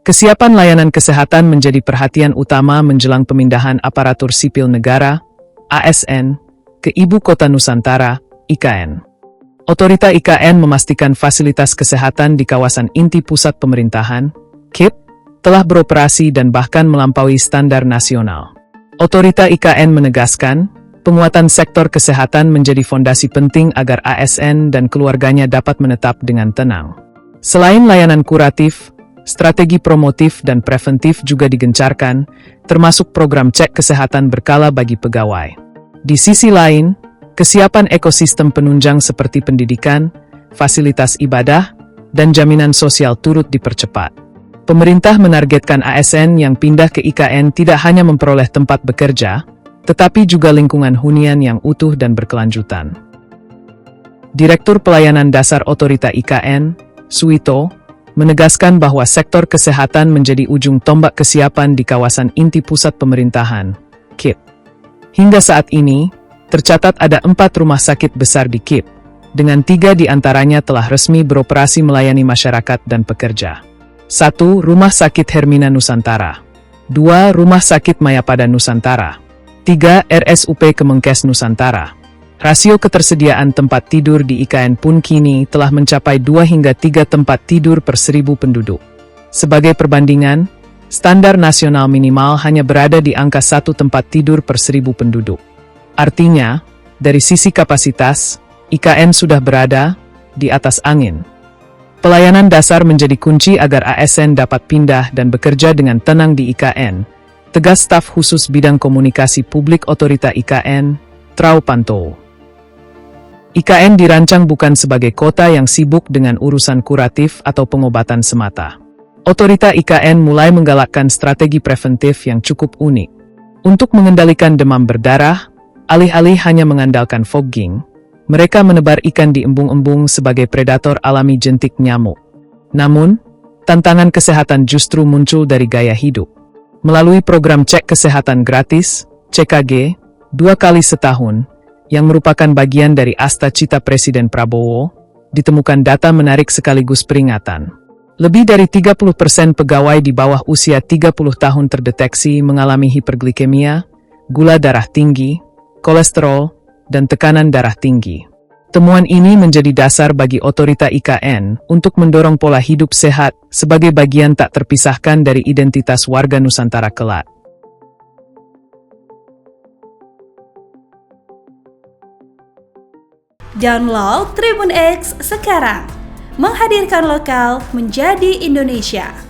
Kesiapan layanan kesehatan menjadi perhatian utama menjelang pemindahan aparatur sipil negara, ASN, ke Ibu Kota Nusantara, IKN. Otorita IKN memastikan fasilitas kesehatan di kawasan inti pusat pemerintahan, KIP, telah beroperasi dan bahkan melampaui standar nasional. Otorita IKN menegaskan, penguatan sektor kesehatan menjadi fondasi penting agar ASN dan keluarganya dapat menetap dengan tenang. Selain layanan kuratif, strategi promotif dan preventif juga digencarkan, termasuk program cek kesehatan berkala bagi pegawai. Di sisi lain, kesiapan ekosistem penunjang seperti pendidikan, fasilitas ibadah, dan jaminan sosial turut dipercepat. Pemerintah menargetkan ASN yang pindah ke IKN tidak hanya memperoleh tempat bekerja, tetapi juga lingkungan hunian yang utuh dan berkelanjutan. Direktur Pelayanan Dasar Otorita IKN, Suito, menegaskan bahwa sektor kesehatan menjadi ujung tombak kesiapan di kawasan inti pusat pemerintahan, KIP. Hingga saat ini, tercatat ada 4 rumah sakit besar di KIP, dengan 3 di antaranya telah resmi beroperasi melayani masyarakat dan pekerja. 1. Rumah Sakit Hermina Nusantara. 2. Rumah Sakit Mayapada Nusantara. 3. RSUP Kemenkes Nusantara. Rasio ketersediaan tempat tidur di IKN pun kini telah mencapai 2 hingga 3 tempat tidur per 1.000 penduduk. Sebagai perbandingan, standar nasional minimal hanya berada di angka 1 tempat tidur per 1.000 penduduk. Artinya, dari sisi kapasitas, IKN sudah berada di atas angin. Pelayanan dasar menjadi kunci agar ASN dapat pindah dan bekerja dengan tenang di IKN, tegas staf khusus bidang komunikasi publik Otorita IKN, Trau Pantou. IKN dirancang bukan sebagai kota yang sibuk dengan urusan kuratif atau pengobatan semata. Otorita IKN mulai menggalakkan strategi preventif yang cukup unik. Untuk mengendalikan demam berdarah, alih-alih hanya mengandalkan fogging, mereka menebar ikan di embung-embung sebagai predator alami jentik nyamuk. Namun, tantangan kesehatan justru muncul dari gaya hidup. Melalui program cek kesehatan gratis, CKG, 2 kali setahun, yang merupakan bagian dari Asta Cita Presiden Prabowo, ditemukan data menarik sekaligus peringatan. Lebih dari 30% pegawai di bawah usia 30 tahun terdeteksi mengalami hiperglikemia, gula darah tinggi, kolesterol, dan tekanan darah tinggi. Temuan ini menjadi dasar bagi Otorita IKN untuk mendorong pola hidup sehat sebagai bagian tak terpisahkan dari identitas warga Nusantara kelak. Download Tribun X sekarang, menghadirkan lokal menjadi Indonesia.